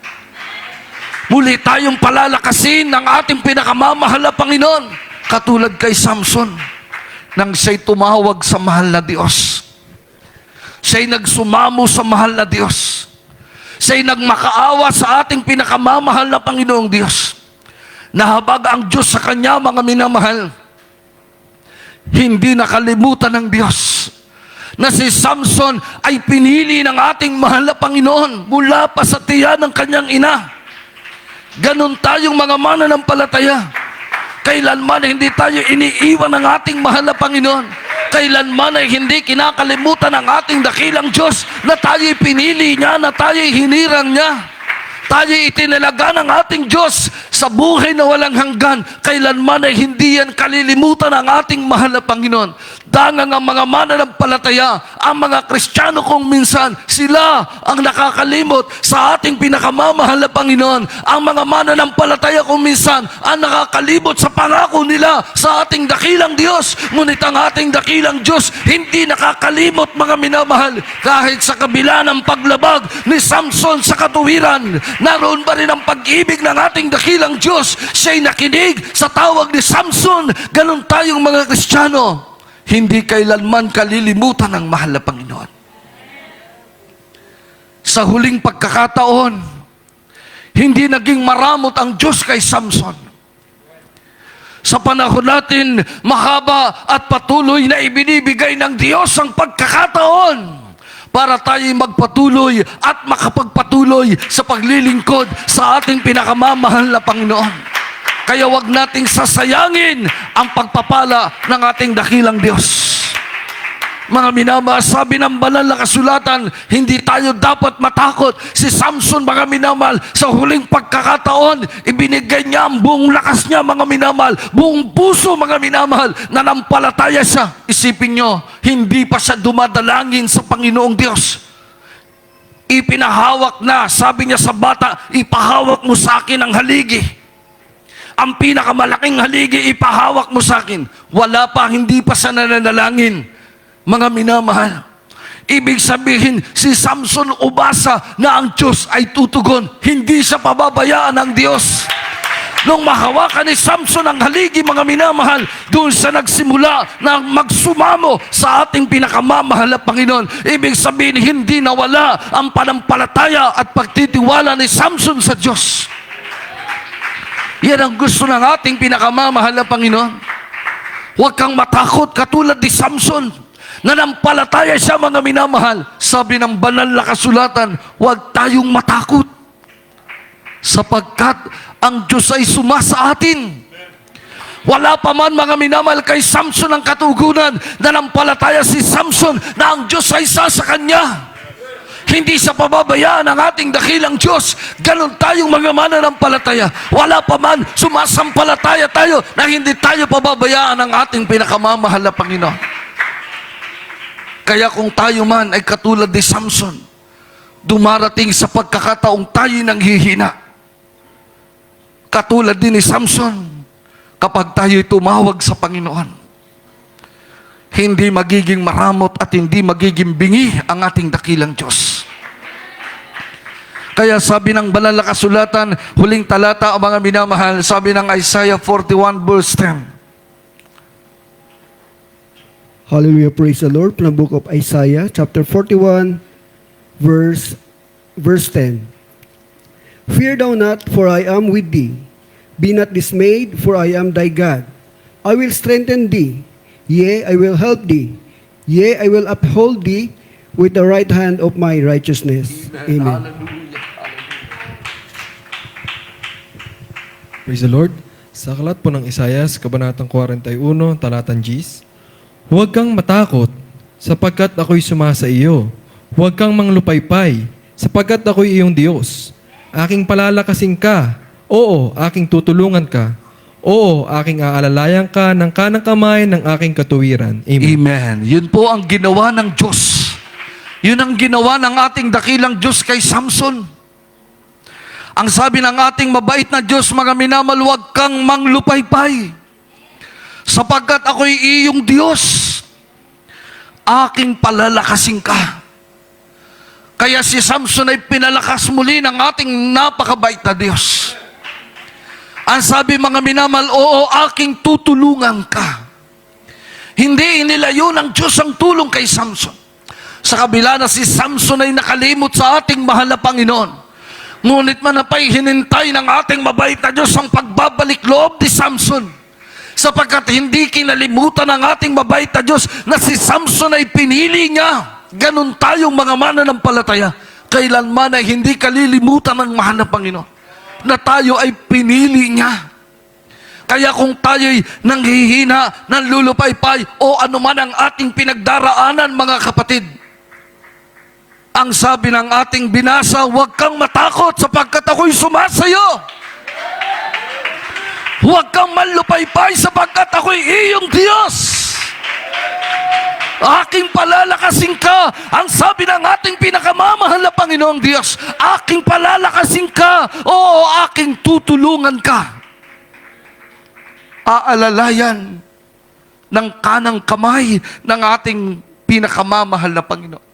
Muli tayong palalakasin ng ating pinakamamahal na Panginoon, katulad kay Samson, nang siya'y tumawag sa mahal na Diyos. Siya'y nagsumamo sa mahal na Diyos. Siya'y nagmakaawa sa ating pinakamamahal na Panginoong Diyos. Nahabag ang Diyos sa Kanya, mga minamahal. Hindi nakalimutan ng Diyos na si Samson ay pinili ng ating mahal na Panginoon mula pa sa tiyan ng kanyang ina. Ganon tayong mga mananampalataya. Kailanman hindi tayo iniiwan ng ating mahal na Panginoon. Kailanman ay hindi kinakalimutan ng ating dakilang Diyos na tayo'y pinili niya, na tayo'y hinirang niya. Tayo'y itinalaga ng ating Diyos sa buhay na walang hanggan. Kailanman ay hindi yan kalilimutan ng ating mahal na Panginoon. Dangang ang mga mananampalataya, ang mga Kristiyano kung minsan, sila ang nakakalimot sa ating pinakamamahal na Panginoon. Ang mga mananampalataya kung minsan, ang nakakalimot sa pangako nila sa ating dakilang Diyos. Ngunit ang ating dakilang Diyos, hindi nakakalimot, mga minamahal. Kahit sa kabila ng paglabag ni Samson sa katuwiran, naroon pa rin ang pag-ibig ng ating dakilang Diyos. Siya'y nakinig sa tawag ni Samson. Ganon tayong mga Kristiyano. Hindi kailanman kalilimutan ng mahal na Panginoon. Sa huling pagkakataon, hindi naging maramot ang Diyos kay Samson. Sa panahon natin, mahaba at patuloy na ibinibigay ng Diyos ang pagkakataon para tayo'y magpatuloy at makapagpatuloy sa paglilingkod sa ating pinakamamahal na Panginoon. Kaya wag nating sasayangin ang pagpapala ng ating dakilang Diyos. Mga minamahal, sabi ng banal na kasulatan, hindi tayo dapat matakot. Si Samson, mga minamahal, sa huling pagkakataon, ibinigay niya ang buong lakas niya, mga minamahal, buong puso, mga minamahal, nanampalataya siya. Isipin nyo, hindi pa siya dumadalangin sa Panginoong Diyos. Ipinahawak na, sabi niya sa bata, ipahawak mo sa akin ang haligi. Ang pinakamalaking haligi, ipahawak mo sa akin. Wala pa, hindi pa siya nananalangin. Mga minamahal, ibig sabihin, si Samson ubasa na ang Diyos ay tutugon. Hindi siya pababayaan ng Diyos. Nung mahawakan ni Samson ang haligi, mga minamahal, doon siya nagsimula na magsumamo sa ating pinakamamahal na Panginoon. Ibig sabihin, hindi nawala ang panampalataya at pagtitiwala ni Samson sa Diyos. Yan ang gusto ng ating pinakamamahal na Panginoon. Huwag kang matakot katulad ni Samson. Nanampalataya siya, mga minamahal, sabi ng banal na kasulatan, huwag tayong matakot. Sapagkat ang Diyos ay sumasa atin. Wala pa man mga minamahal kay Samson ang katugunan, nanampalataya si Samson na ang Diyos ay isa sa kanya. Hindi sa pababayaan ng ating dakilang Diyos. Ganon tayong mga mananampalataya. Wala pa man, sumasampalataya tayo na hindi tayo pababayaan ng ating pinakamamahal na Panginoon. Kaya kung tayo man ay katulad ni Samson, dumarating sa pagkakataong tayo nang hihina. Katulad din ni Samson, kapag tayo'y tumawag sa Panginoon, hindi magiging maramot at hindi magiging bingi ang ating dakilang Diyos. Kaya sabi ng banal na kasulatan, huling talata ang mga minamahal, sabi ng Isaiah 41 verse 10. Hallelujah, praise the Lord. From the book of Isaiah, chapter 41, verse 10. Fear thou not, for I am with thee. Be not dismayed, for I am thy God. I will strengthen thee. Yea, I will help thee. Yea, I will uphold thee with the right hand of my righteousness. Amen. Praise the Lord. Sa aklat po ng Isaias, Kabanatang 41, talatang Gs, huwag kang matakot, sapagkat ako'y sumasa iyo. Huwag kang manglupaypay, sapagkat ako'y iyong Diyos. Aking palalakasin ka, oo, aking tutulungan ka. Oo, aking aalalayan ka ng kanang kamay ng aking katuwiran. Amen. Amen. Yun po ang ginawa ng Diyos. Yun ang ginawa ng ating dakilang Diyos kay Samson. Ang sabi ng ating mabait na Diyos, mga minamahal, huwag kang manglupaypay, sapagkat ako'y iyong Diyos. Aking palalakasin ka. Kaya si Samson ay pinalakas muli ng ating napakabait na Diyos. Ang sabi mga minamahal, oo, aking tutulungan ka. Hindi inilayo ng Diyos ang tulong kay Samson. Sa kabila na si Samson ay nakalimot sa ating mahal na Panginoon, ngunit manapay hinintay ng ating mabait na Diyos ang pagbabalik loob ni Samson. Sapagkat hindi kinalimutan ng ating mabait na Diyos na si Samson ay pinili niya. Ganon tayong mga mananampalataya. Kailanman ay hindi kalilimutan ng mahal na Panginoon na tayo ay pinili niya. Kaya kung tayo'y nanghihina, nanlulupaypay, o anuman ang ating pinagdaraanan, mga kapatid, ang sabi ng ating binasa, huwag kang matakot sapagkat ako'y sumasayo. Huwag kang manlupaypay sapagkat ako'y iyong Diyos. Aking palalakasin ka, ang sabi ng ating pinakamamahal na Panginoong Diyos. Aking palalakasin ka, o aking tutulungan ka. Aalalayan ng kanang kamay ng ating pinakamamahal na Panginoon.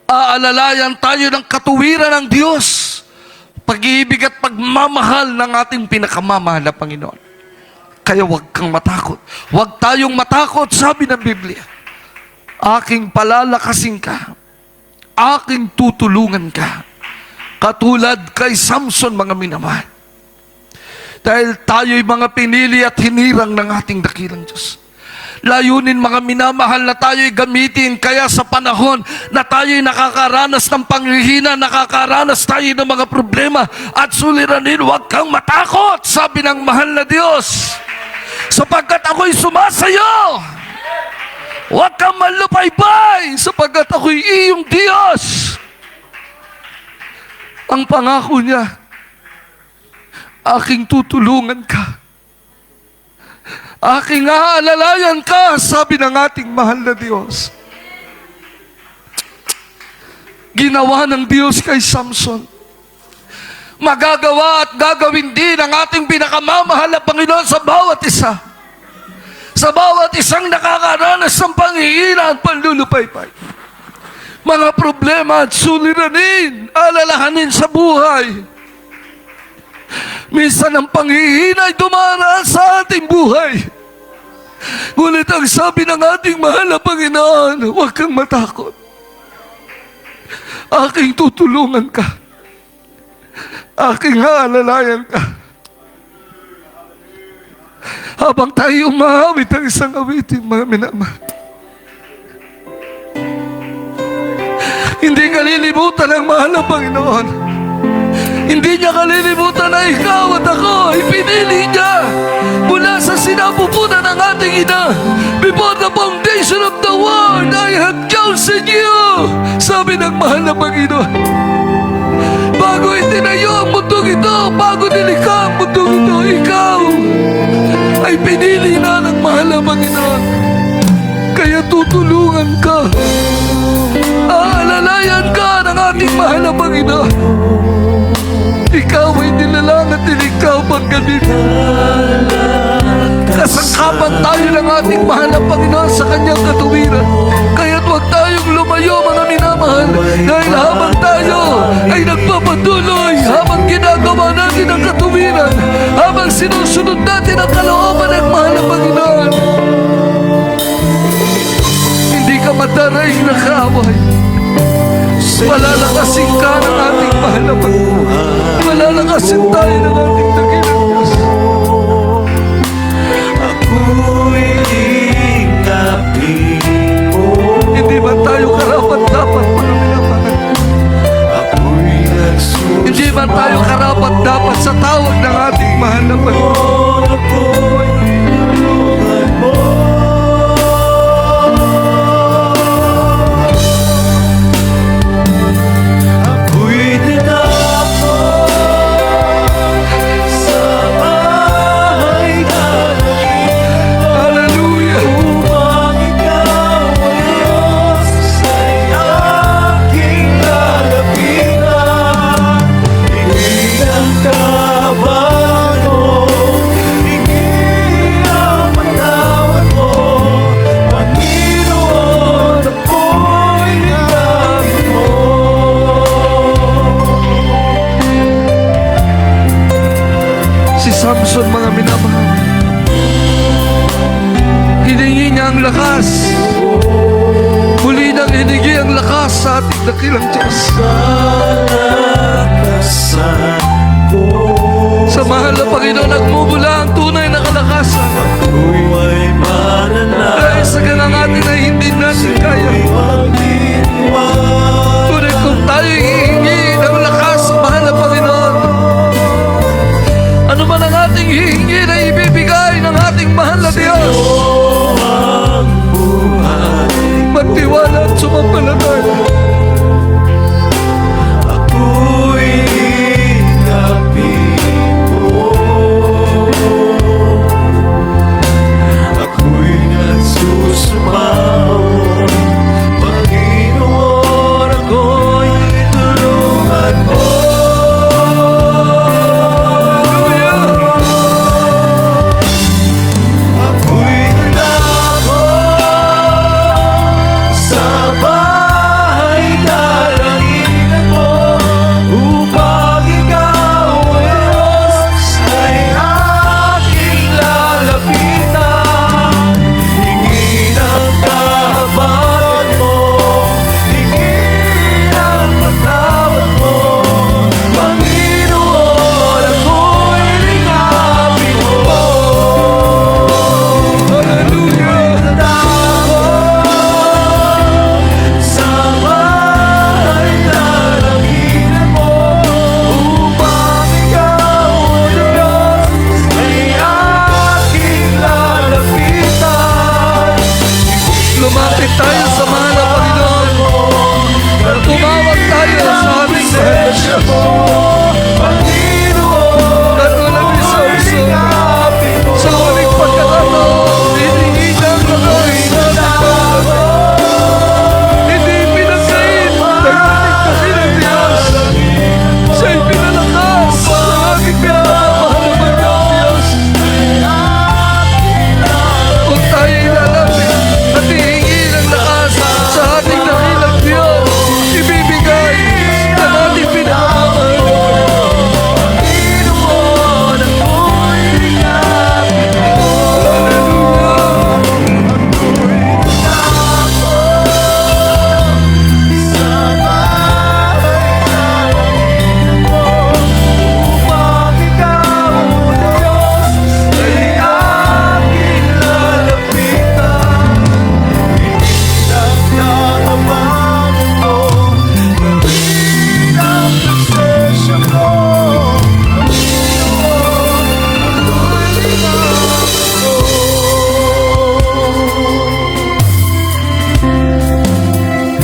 Aalalayan tayo ng katuwiran ng Diyos, pag-ibig at pagmamahal ng ating pinakamamahal na Panginoon. Kaya huwag kang matakot. Huwag tayong matakot, sabi ng Biblia. Aking palalakasin ka, aking tutulungan ka, katulad kay Samson, mga minamahal. Dahil tayo'y mga pinili at hinirang ng ating dakilang Diyos. Layunin, mga minamahal, na tayo'y gamitin. Kaya sa panahon na tayo'y nakakaranas ng panghihina, nakakaranas tayo ng mga problema at suliranin, huwag kang matakot, sabi ng mahal na Diyos, sapagkat ako'y sumasayo. Huwag kang manlupaypay, sapagkat ako'y iyong Diyos. Ang pangako niya, aking tutulungan ka. Aking aalalayan ka, sabi ng ating mahal na Diyos. Ginawa ng Diyos kay Samson. Magagawa at gagawin din ang ating pinakamamahal na Panginoon sa bawat isa. Sa bawat isang nakakaranas ng panghihina at panlulupaypay. Mga problema at suliranin, alalahanin sa buhay. Minsan ang panghihina ay dumaraan sa ating buhay. Ngunit ang sabi ng ating mahal na Panginoon, huwag kang matakot. Aking tutulungan ka. Aking aalalayan ka. Habang tayo umawit ang isang awitin, mga minamahal, Hindi kalilimutan ng mahal na Panginoon. Hindi niya kalilimutan na ikaw at ako ay pinili niya mula sa sinapupunan ng ating ina. Before the foundation of the world, I had chosen you. Sabi ng mahal na Panginoon. Bago itinayo ang mundong ito, bago nilikha ang mundong ito, ikaw ay pinili na ng mahal na Panginoon. Kaya tutulungan ka. Aalalayan ka ng ating mahal na Panginoon. Ikaw ay nilalang at tinikaw paggalit. Kasangkapan tayo ng ating mahal na Panginoon sa kanyang katuwiran. Kaya't huwag tayong lumayo, mga minamahal, dahil habang tayo ay nagpapatuloy, habang ginagawa natin ang katuwiran, habang sinusunod natin ang kalooban ng mahal na Panginoon, hindi ka mataraing nakaaway. Palalakasin ka ng ating mahal na Panginoon. Palalakasin tayo ng ating dakilang Diyos. Hindi ba tayo karapat-dapat, mga minamahal? Hindi ba tayo karapat-dapat sa tawag ng ating mahal na Panginoon? Samson, mga minamahal, hiningi niya ang lakas. Muli nang hiningi ang lakas sa ating dakilang Diyos. Sa mahal na Panginoon nagmumula ang tunay na kalakasan. Dahil sa ganang atin ay hindi natin kaya. Ngunit kung tayo hihingi ng lakas, mahal na Panginoon, ano man ang ating hihingi na ibibigay ng ating mahal na Diyos, magtiwala at sumampalataya.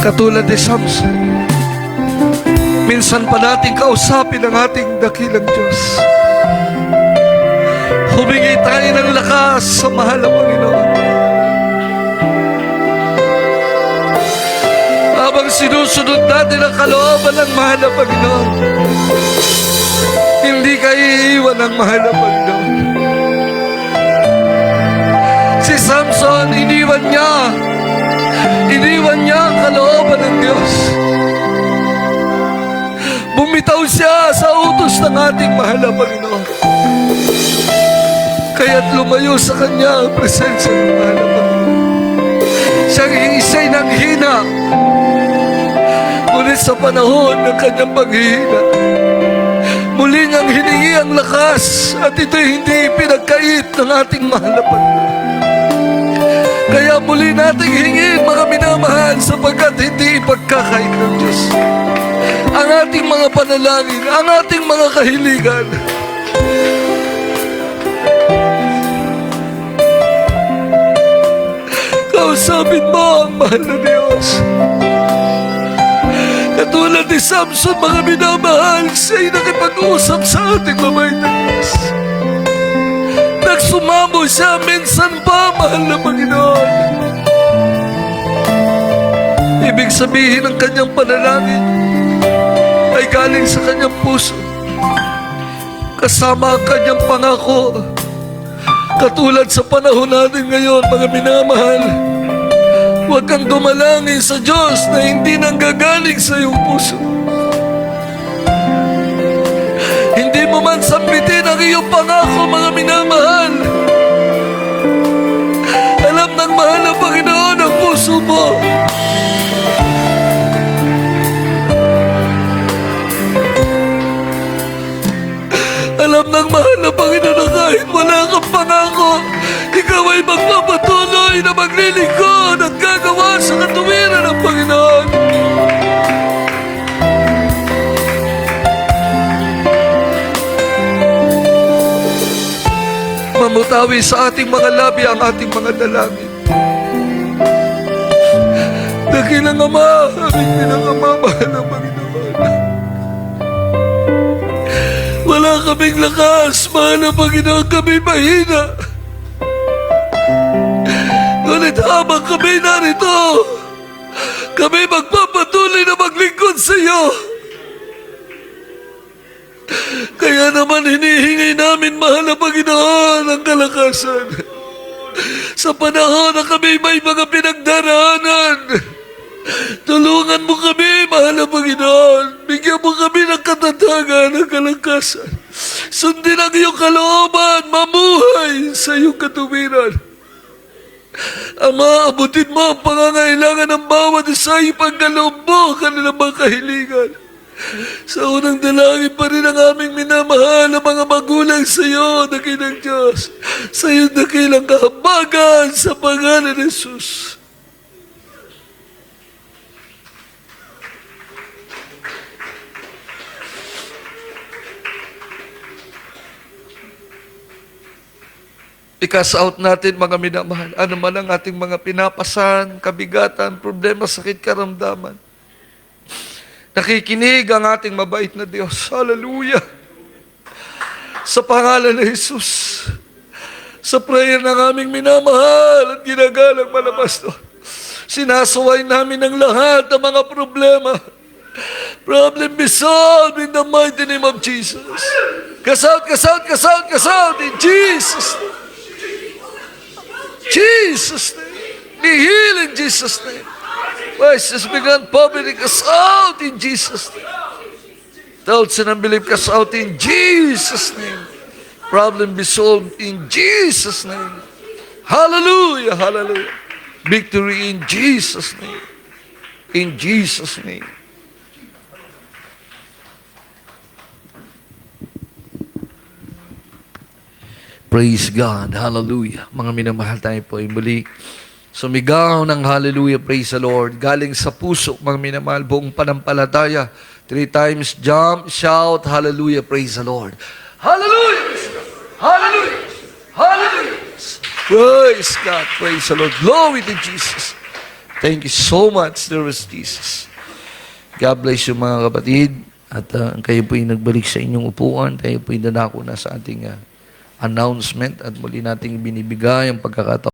Katulad ni Samson, minsan pa natin kausapin ang ating dakilang Diyos. Humingi tayo ng lakas sa mahal na Panginoon. Habang sinusunod natin ang kalooban ng mahal na Panginoon, hindi ka iiwan ng mahal na Panginoon. Si Samson, iniwan niya ang kalooban ng Diyos. Bumitaw siya sa utos ng ating mahal na Panginoon. Kaya't lumayo sa kanya ang presensya ng mahal na Panginoon. Siyang isa'y nanghina, ngunit sa panahon ng kanyang paghihina, muli niyang hiningi ang lakas, at ito'y hindi pinagkait ng ating mahal na Panginoon. Kaya muli nating hingin, mga minamahal, sapagkat hindi ipagkakait ng Diyos ang ating mga panalangin, ang ating mga kahiligan. Kausapin mo ang mahal na Diyos. Katulad ni Samson, mga minamahal, siya'y nakipag-usap sa ating mabait na Diyos. Nagsumamo siya minsan pa, mahal na Panginoon. Ibig sabihin ng kanyang panalangin ay galing sa kanyang puso, kasama ang kanyang pangako. Katulad sa panahon natin ngayon, mga minamahal, huwag kang dumalangin sa Diyos na hindi nanggagaling sa iyong puso. Hindi mo man sambitin ang iyong pangako, mga minamahal. Alam ng mahal na Panginoon ang puso mo. Alam ng mahal na Panginoon na kahit wala kang pangako, ikaw ay magpapatuloy na maglilingkod at gagawa sa katuwiran ng Panginoon. Mamutawi sa ating mga labi ang ating mga dalangin. Dakilang Ama, aming pinangama, mahal na Panginoon. Wala kaming lakas, mahal na Panginoon, kami mahina. Ngunit habang kami narito, kami magpapatuloy na maglingkod sa iyo. Kaya naman hinihingi namin, mahal na Panginoon, ang kalakasan. Sa panahon na kami may mga pinagdaraanan, tulungan mo kami, mahal na Panginoon. Bigyan mo kami ng katatagan, ng kalakasan. Sundin ang iyong kalooban, mamuhay sa iyong katuwiran. Ama, abutin mo ang pangangailangan ng bawat isa, ipagkaloob mo kanilang mga kahilingan. Sa unang dalangin pa rin ang aming minamahal na mga magulang sa iyo, dakilang Diyos. Sa iyong dakilang kahabagan sa pangalan ni Jesus. I-cast out natin, mga minamahal, ano man ang ating mga pinapasan, kabigatan, problema, sakit, karamdaman. Nakikinig ang ating mabait na Diyos. Hallelujah! Sa pangalan ni Jesus, sa prayer ng aming minamahal at ginagalang malabas doon, sinasaway namin ang lahat ng mga problema. Problem be solved in the mighty name of Jesus. Cast out, cast out, cast out, cast out in Jesus' name. Jesus' name. Be healed in Jesus' name. Vices began poverty, cast out in Jesus' name. Doubts and unbelief, cast out in Jesus' name. Problem be solved in Jesus' name. Hallelujah, hallelujah. Victory in Jesus' name. In Jesus' name. Praise God. Hallelujah. Mga minamahal, tayo po ay muli sumigaw ng hallelujah, praise the Lord. Galing sa puso, mga minamahal, buong panampalataya. 3 times jump, shout, hallelujah, praise the Lord. Hallelujah! Hallelujah! Hallelujah! Praise God, praise the Lord. Glory to Jesus. Thank you so much, Lord Jesus. God bless you mga kapatid. At kayo po'y nagbalik sa inyong upuan. Kayo po'y nanako na sa ating announcement at muli nating binibigay ang pagkakataon